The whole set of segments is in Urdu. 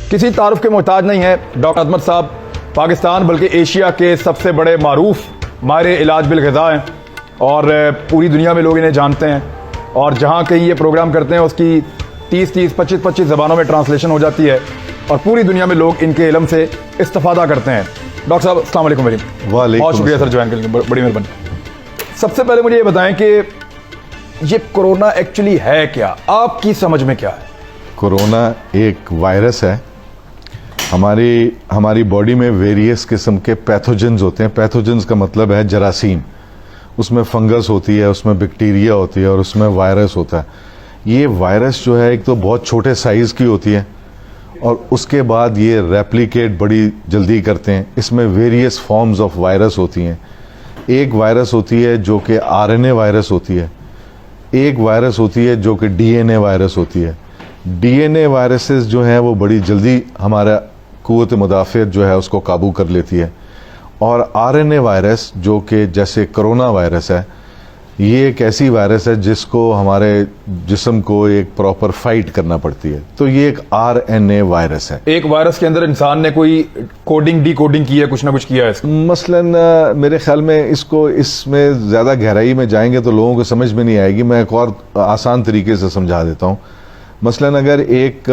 کسی تعارف کے محتاج نہیں ہے ڈاکٹر عظمت صاحب پاکستان بلکہ ایشیا کے سب سے بڑے معروف ماہر علاج بالغذا ہیں اور پوری دنیا میں لوگ انہیں جانتے ہیں اور جہاں کہیں یہ پروگرام کرتے ہیں اس کی 25 زبانوں میں ٹرانسلیشن ہو جاتی ہے اور پوری دنیا میں لوگ ان کے علم سے استفادہ کرتے ہیں. ڈاکٹر صاحب السلام علیکم. بہت شکریہ سر جوائن کرنے کے, بڑی مہربانی. سب سے پہلے مجھے یہ بتائیں کہ یہ کورونا ایکچولی ہے کیا, آپ کی سمجھ میں کیا ہے؟ کورونا ایک وائرس ہے. ہماری باڈی میں ویریس قسم کے پیتھوجنز ہوتے ہیں. پیتھوجنز کا مطلب ہے جراثیم. اس میں فنگس ہوتی ہے, اس میں بیکٹیریا ہوتی ہے اور اس میں وائرس ہوتا ہے. یہ وائرس جو ہے ایک تو بہت چھوٹے سائز کی ہوتی ہے اور اس کے بعد یہ ریپلیکیٹ بڑی جلدی کرتے ہیں. اس میں ویریس فارمز آف وائرس ہوتی ہیں. ایک وائرس ہوتی ہے جو کہ RNA وائرس ہوتی ہے, ایک وائرس ہوتی ہے جو کہ DNA وائرس ہوتی ہے. DNA وائرسز جو ہیں وہ بڑی جلدی ہمارا قوت مدافعت جو ہے اس کو قابو کر لیتی ہے. اور RNA وائرس جو کہ جیسے کرونا وائرس ہے, یہ ایک ایسی وائرس ہے جس کو ہمارے جسم کو ایک پراپر فائٹ کرنا پڑتی ہے. تو یہ ایک RNA وائرس ہے. ایک وائرس کے اندر انسان نے کوئی کوڈنگ ڈی کوڈنگ کی ہے, کچھ نہ کچھ کیا ہے اس کا. مثلاً میرے خیال میں اس میں زیادہ گہرائی میں جائیں گے تو لوگوں کو سمجھ میں نہیں آئے گی. میں ایک اور آسان طریقے سے سمجھا دیتا ہوں. مثلاً اگر ایک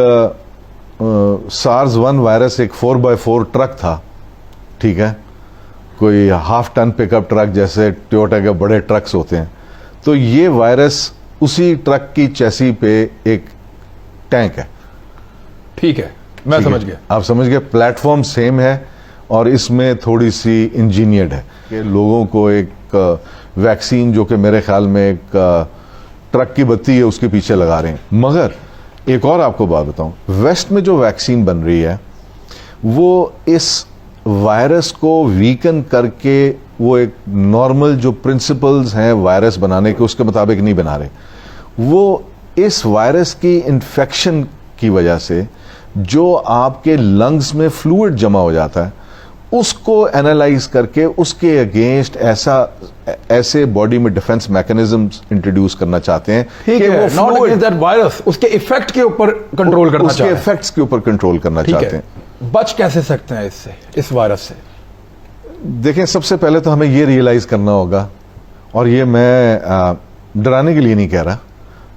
SARS-1 وائرس ایک 4x4 ٹرک تھا, ٹھیک ہے, کوئی ½ ٹن پک اپ ٹرک جیسے ٹویوٹا کے بڑے ٹرکس ہوتے ہیں, تو یہ وائرس اسی ٹرک کی چیسی پہ ایک ٹینک ہے. ٹھیک ہے, میں سمجھ گیا. آپ سمجھ گئے. پلیٹ فارم سیم ہے اور اس میں تھوڑی سی انجینئرڈ ہے کہ لوگوں کو ایک ویکسین جو کہ میرے خیال میں ایک ٹرک کی بتی ہے اس کے پیچھے لگا رہے ہیں. مگر ایک اور آپ کو بات بتاؤں, ویسٹ میں جو ویکسین بن رہی ہے وہ اس وائرس کو ویکن کر کے وہ ایک نارمل جو پرنسپلز ہیں وائرس بنانے کے اس کے مطابق نہیں بنا رہے. وہ اس وائرس کی انفیکشن کی وجہ سے جو آپ کے لنگز میں فلوئڈ جمع ہو جاتا ہے اس کو اینالائز کر کے اس کے اگینسٹ ایسے باڈی میں ڈیفنس میکانزمز انٹروڈیوس کرنا چاہتے ہیں کہ وہ ناٹ اگینسٹ دیٹ وائرس, اس کے ایفیکٹ کے اوپر کنٹرول کرنا چاہتے ہیں. اس کے ایفیکٹس کے اوپر کنٹرول کرنا چاہتے ہیں. بچ کیسے سکتے ہیں اس سے, اس وائرس سے؟ دیکھیں, سب سے پہلے تو ہمیں یہ ریئلائز کرنا ہوگا, اور یہ میں ڈرانے کے لیے نہیں کہہ رہا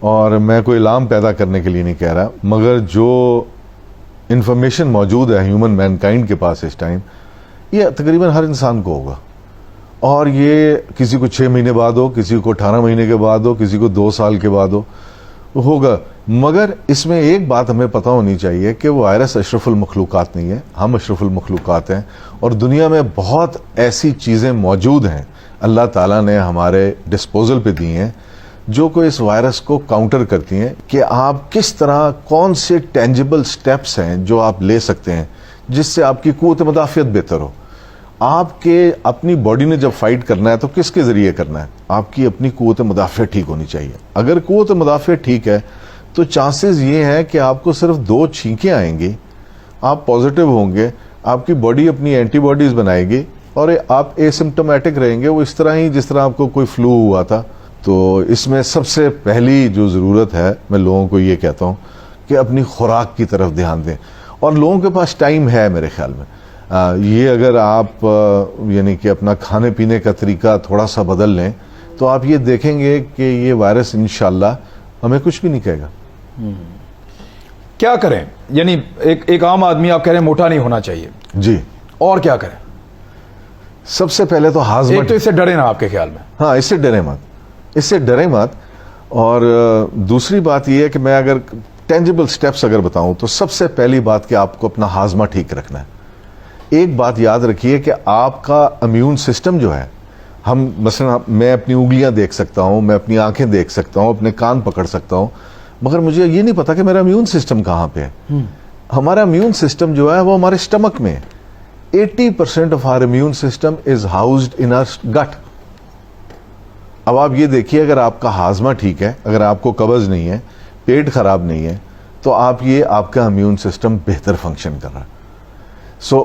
اور میں کوئی الارم پیدا کرنے کے لیے نہیں کہہ رہا, مگر جو انفارمیشن موجود ہے ہیومن مین کائنڈ کے پاس اس ٹائم, یہ تقریباً ہر انسان کو ہوگا. اور یہ کسی کو 6 مہینے بعد ہو, کسی کو 18 مہینے کے بعد ہو, کسی کو 2 سال کے بعد ہوگا. مگر اس میں ایک بات ہمیں پتہ ہونی چاہیے کہ وہ وائرس اشرف المخلوقات نہیں ہے, ہم اشرف المخلوقات ہیں. اور دنیا میں بہت ایسی چیزیں موجود ہیں اللہ تعالیٰ نے ہمارے ڈسپوزل پہ دی ہیں جو کہ اس وائرس کو کاؤنٹر کرتی ہیں کہ آپ کس طرح, کون سے ٹینجیبل سٹیپس ہیں جو آپ لے سکتے ہیں جس سے آپ کی قوت مدافعت بہتر ہو. آپ کے اپنی باڈی نے جب فائٹ کرنا ہے تو کس کے ذریعے کرنا ہے؟ آپ کی اپنی قوت مدافعت ٹھیک ہونی چاہیے. اگر قوت مدافعت ٹھیک ہے تو چانسز یہ ہیں کہ آپ کو صرف 2 چھینکیں آئیں گی, آپ پازیٹیو ہوں گے, آپ کی باڈی اپنی اینٹی باڈیز بنائے گی اور آپ اے سمپٹومیٹک رہیں گے, وہ اس طرح ہی جس طرح آپ کو کوئی فلو ہوا تھا. تو اس میں سب سے پہلی جو ضرورت ہے, میں لوگوں کو یہ کہتا ہوں کہ اپنی خوراک کی طرف دھیان دیں. اور لوگوں کے پاس ٹائم ہے میرے خیال میں. یہ اگر آپ یعنی کہ اپنا کھانے پینے کا طریقہ تھوڑا سا بدل لیں تو آپ یہ دیکھیں گے کہ یہ وائرس انشاءاللہ ہمیں کچھ بھی نہیں کہے گا. کیا کریں؟ یعنی ایک عام آدمی آپ کہہ رہے ہیں موٹا نہیں ہونا چاہیے, جی, اور کیا کریں؟ سب سے پہلے تو ہاضمہ. ایک تو اس سے ڈرے نا آپ کے خیال میں. ہاں, اس سے ڈریں مت. اور دوسری بات یہ ہے کہ میں اگر ٹینجیبل سٹیپس اگر بتاؤں تو سب سے پہلی بات کہ آپ کو اپنا ہاضمہ ٹھیک رکھنا ہے. ایک بات یاد رکھیے کہ آپ کا امیون سسٹم جو ہے, ہم مثلا میں اپنی انگلیاں دیکھ سکتا ہوں, میں اپنی آنکھیں دیکھ سکتا ہوں, اپنے کان پکڑ سکتا ہوں, مگر مجھے یہ نہیں پتا کہ میرا امیون سسٹم کہاں پہ ہے. ہمارا امیون سسٹم جو ہے وہ ہمارے اسٹمک میں ہے. 80% of our immune system is housed in our gut. اب آپ یہ دیکھیے, اگر آپ کا ہاضمہ ٹھیک ہے, اگر آپ کو قبض نہیں ہے, پیٹ خراب نہیں ہے, تو آپ کا امیون سسٹم بہتر فنکشن کر رہا ہے.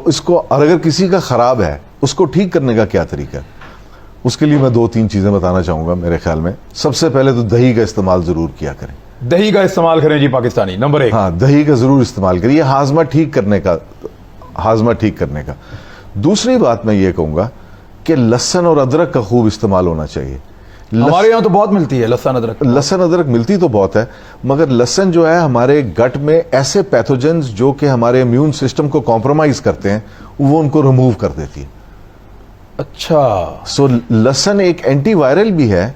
اس کو, اور اگر کسی کا خراب ہے اس کو ٹھیک کرنے کا کیا طریقہ ہے؟ اس کے لیے میں 2-3 چیزیں بتانا چاہوں گا میرے خیال میں. سب سے پہلے تو دہی کا استعمال ضرور کیا کریں. دہی کا استعمال کریں جی پاکستانی نمبر 1. ہاں دہی کا ضرور استعمال کریں, یہ ہاضمہ ٹھیک کرنے کا. دوسری بات میں یہ کہوں گا کہ لہسن اور ادرک کا خوب استعمال ہونا چاہیے. ہمارے یہاں تو بہت ملتی ہے لہسن ادرک ملتی تو بہت ہے, مگر لہسن جو ہے ہمارے گٹ میں ایسے پیتھوجنز جو کہ ہمارے امیون سسٹم کو کمپرومائز کرتے ہیں وہ ان کو ریموو کر دیتی ہے. اچھا. سو لہسن ایک اینٹی وائرل بھی ہے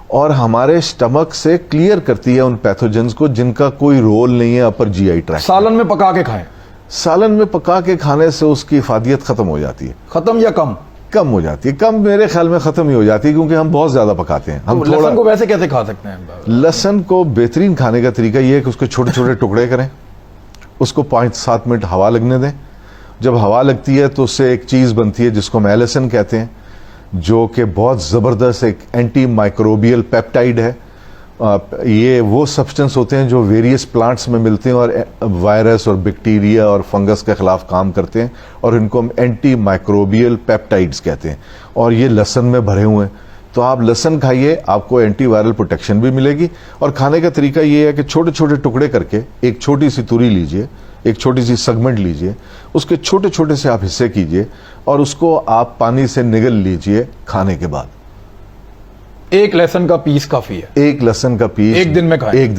اور ہمارے سٹمک سے کلیئر کرتی ہے ان پیتھوجنز کو جن کا کوئی رول نہیں ہے اپر جی آئی ٹریکٹ. سالن میں پکا کے کھائیں. سالن میں پکا کے کھانے سے اس کی افادیت ختم ہو جاتی ہے. ختم یا کم ہو جاتی ہے. کم میرے خیال میں ختم ہی ہو جاتی ہے کیونکہ ہم بہت زیادہ پکاتے ہیں. ہم لہسن کو ویسے کیسے کھا سکتے ہیں؟ لہسن کو بہترین کھانے کا طریقہ یہ ہے کہ اس کو چھوٹے چھوٹے ٹکڑے کریں, اس کو 5-7 منٹ ہوا لگنے دیں. جب ہوا لگتی ہے تو اس سے ایک چیز بنتی ہے جس کو میلیسن کہتے ہیں, جو کہ بہت زبردست ایک اینٹی مائکروبیل پیپٹائڈ ہے. یہ وہ سبسٹنس ہوتے ہیں جو ویریس پلانٹس میں ملتے ہیں اور وائرس اور بیکٹیریا اور فنگس کے خلاف کام کرتے ہیں, اور ان کو ہم اینٹی مائکروبیل پیپٹائڈز کہتے ہیں, اور یہ لہسن میں بھرے ہوئے ہیں. تو آپ لہسن کھائیے, آپ کو اینٹی وائرل پروٹیکشن بھی ملے گی. اور کھانے کا طریقہ یہ ہے کہ چھوٹے چھوٹے ٹکڑے کر کے ایک چھوٹی سی توری لیجئے, ایک چھوٹی سی سیگمنٹ لیجئے, اس کے چھوٹے چھوٹے سے آپ حصے کیجئے اور اس کو آپ پانی سے نگل لیجئے کھانے کے بعد. ایک لہسن کا پیس کافی ہے. ایک لہسن کا پیس ایک دن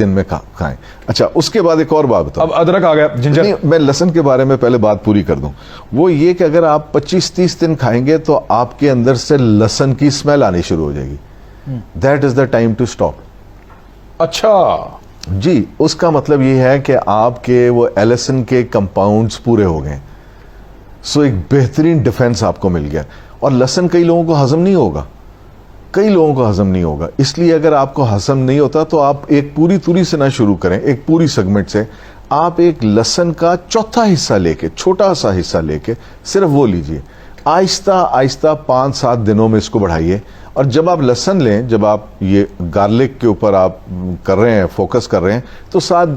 میں کھائیں. اچھا, اس کے بعد ایک اور بات بتاؤ. اب ادرک آ گیا, جنجر. میں لہسن کے بارے میں پہلے بات پوری کر دوں. وہ یہ کہ اگر آپ 25-30 دن کھائیں گے تو آپ کے اندر سے لہسن کی اسمیل آنی شروع ہو جائے گی. That is the time to stop. اچھا جی, اس کا مطلب یہ ہے کہ آپ کے وہ ایلیسن کے کمپاؤنڈز پورے ہو گئے. سو ایک بہترین ڈیفنس آپ کو مل گیا. اور لہسن کئی لوگوں کو ہضم نہیں ہوگا, اس لیے اگر آپ کو ہضم نہیں ہوتا تو آپ ایک پوری توری سے نہ شروع کریں, ایک پوری سیگمنٹ سے. آپ ایک لہسن کا چوتھا حصہ لے کے, چھوٹا سا حصہ لے کے صرف وہ لیجئے. آہستہ آہستہ 5-7 دنوں میں اس کو بڑھائیے. اور جب آپ لہسن لیں, جب آپ یہ گارلک کے اوپر آپ کر رہے ہیں, فوکس کر رہے ہیں, تو ساتھ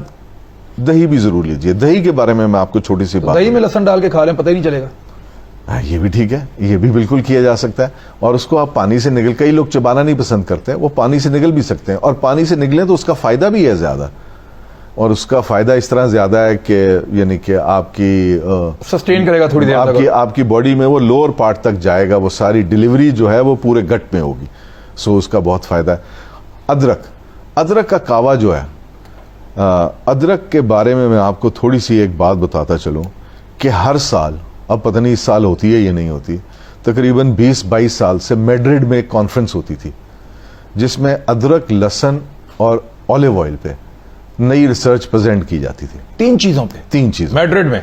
دہی بھی ضرور لیجئے. دہی کے بارے میں آپ کو چھوٹی سی بات. دہی میں لہسن ڈال کے کھا لیں, پتہ ہی نہیں چلے گا. یہ بھی ٹھیک ہے, یہ بھی بالکل کیا جا سکتا ہے. اور اس کو آپ پانی سے نگل, کئی لوگ چبانا نہیں پسند کرتے, وہ پانی سے نگل بھی سکتے ہیں. اور پانی سے نگلیں تو اس کا فائدہ بھی ہے زیادہ, اور اس کا فائدہ اس طرح زیادہ ہے کہ یعنی کہ آپ کی سسٹین کرے گا تھوڑی دیر, آپ کی باڈی میں وہ لوور پارٹ تک جائے گا, وہ ساری ڈیلیوری جو ہے وہ پورے گٹ میں ہوگی. سو اس کا بہت فائدہ ہے. ادرک کا کعوہ جو ہے, ادرک کے بارے میں آپ کو تھوڑی سی ایک بات بتاتا چلوں کہ ہر سال, اب پتہ نہیں اس سال ہوتی ہے یا نہیں ہوتی, تقریباً 20-22 سال سے میڈرڈ میں ایک کانفرنس ہوتی تھی جس میں ادرک, لہسن اور اولیو آئل پہ نئی ریسرچ پریزنٹ کی جاتی تھی. 3 چیزوں میڈرڈ میں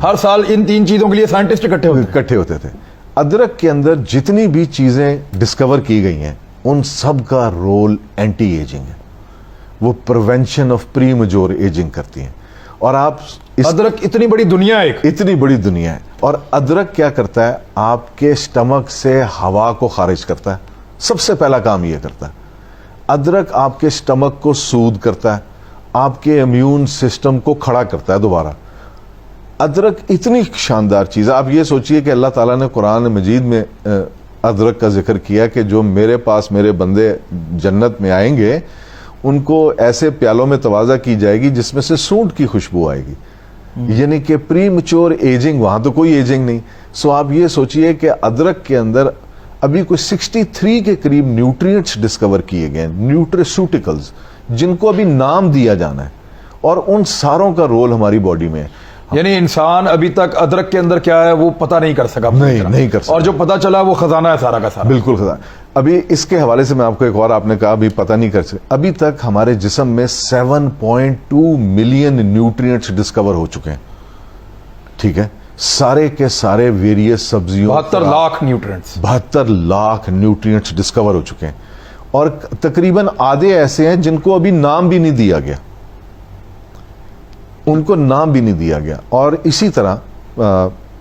ہر سال ان 3 چیزوں کے لیے سائنٹسٹ اکٹھے ہوتے تھے. ادرک کے اندر جتنی بھی چیزیں ڈسکور کی گئی ہیں ان سب کا رول اینٹی ایجنگ ہے. وہ prevention of premature ageing کرتی ہیں. اور آپ ادرک اتنی بڑی دنیا ہے, اور ادرک کیا کرتا ہے, آپ کے سٹمک سے ہوا کو خارج کرتا ہے. سب سے پہلا کام یہ کرتا ہے. ادرک آپ کے سٹمک کو سود کرتا ہے, آپ کے امیون سسٹم کو کھڑا کرتا ہے دوبارہ. ادرک اتنی شاندار چیز ہے. آپ یہ سوچئے کہ اللہ تعالیٰ نے قرآن مجید میں ادرک کا ذکر کیا کہ جو میرے پاس میرے بندے جنت میں آئیں گے ان کو ایسے پیالوں میں توازہ کی جائے گی جس میں سے سونٹ کی خوشبو آئے گی. یعنی کہ پری میچور ایجنگ, وہاں تو کوئی ایجنگ نہیں. سو آپ یہ سوچئے کہ ادرک کے اندر ابھی کوئی 63 کے قریب نیوٹرینٹس ڈسکور کیے گئے ہیں, نیوٹریسوٹیکلز, جن کو ابھی نام دیا جانا ہے, اور ان ساروں کا رول ہماری باڈی میں ہے. یعنی انسان ابھی تک ادرک کے اندر کیا ہے وہ پتہ نہیں کر سکا. نہیں کر سکا. اور جو پتہ چلا وہ خزانہ ہے سارا کا سارا. بالکل خزانہ. ابھی اس کے حوالے سے میں آپ کو ایک اور, آپ نے کہا ابھی پتہ نہیں کر سکا, ابھی تک ہمارے جسم میں 7.2 ملین نیوٹرینٹس ڈسکور ہو چکے ہیں. ٹھیک ہے, سارے کے سارے ویریس سبزیوں, 72 لاکھ نیوٹرینٹس ڈسکور ہو چکے ہیں. اور تقریباً آدھے ایسے ہیں جن کو ابھی نام بھی نہیں دیا گیا, ان کو نام بھی نہیں دیا گیا. اور اسی طرح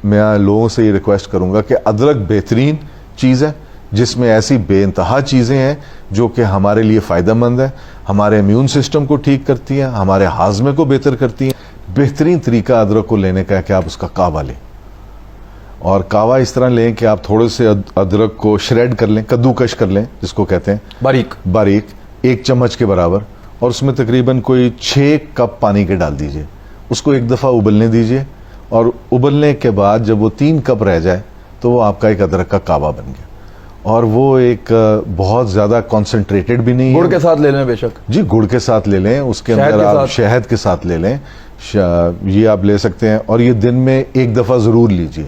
میں لوگوں سے یہ ریکویسٹ کروں گا کہ ادرک بہترین چیز ہے جس میں ایسی بے انتہا چیزیں ہیں جو کہ ہمارے لیے فائدہ مند ہے, ہمارے امیون سسٹم کو ٹھیک کرتی ہیں, ہمارے ہاضمے کو بہتر کرتی ہیں. بہترین طریقہ ادرک کو لینے کا ہے کہ آپ اس کا کعوہ لیں. اور کاوا اس طرح لیں کہ آپ تھوڑے سے ادرک کو شریڈ کر لیں, کدوکش کر لیں جس کو کہتے ہیں, باریک 1 چمچ کے برابر, اور اس میں تقریباً کوئی 6 کپ پانی کے ڈال دیجئے. اس کو ایک دفعہ ابلنے دیجئے, اور ابلنے کے بعد جب وہ 3 کپ رہ جائے تو وہ آپ کا ایک ادرک کا کعبہ بن گیا. اور وہ ایک بہت زیادہ کانسنٹریٹڈ بھی نہیں ہے. گڑ کے ساتھ لے لیں بے شک, جی گڑ کے ساتھ لے لیں, اس کے اندر آپ شہد کے ساتھ لے لیں, یہ آپ لے سکتے ہیں. اور یہ دن میں 1 دفعہ ضرور لیجئے,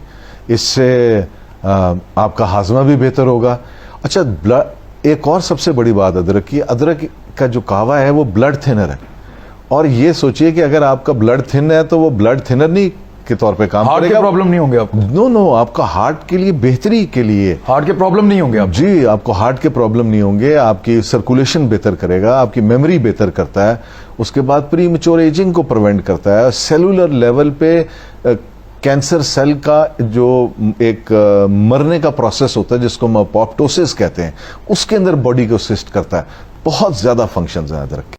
اس سے آپ کا ہاضمہ بھی بہتر ہوگا. اچھا, ایک اور سب سے بڑی بات ادرک کی, ادرک کا جو کعوہ ہے وہ بلڈ تھنر ہے. اور یہ سوچئے کہ اگر آپ کا بلڈ تھن ہے تو وہ بلڈ تھنر نہیں کے طور پہ کام ہارٹ کرے کے گا. پرابلم نہیں ہوں گے آپ کو. نو, آپ کا ہارٹ کے لیے بہتری کے لیے, ہارٹ کے پرابلم نہیں ہوں گے آپ. جی آپ کو ہارٹ کے پرابلم نہیں ہوں گے, آپ کی سرکولیشن بہتر کرے گا, آپ کی میموری بہتر کرتا ہے, اس کے بعد پری میچور ایجنگ کو پریونٹ کرتا ہے. سیلولر لیول پہ کینسر سیل کا جو ایک مرنے کا پروسیس ہوتا ہے جس کو ہم اپوپٹوسس کہتے ہیں, اس کے اندر باڈی کو اسسٹ کرتا ہے. بہت زیادہ فنکشنز ہیں ادرک کے.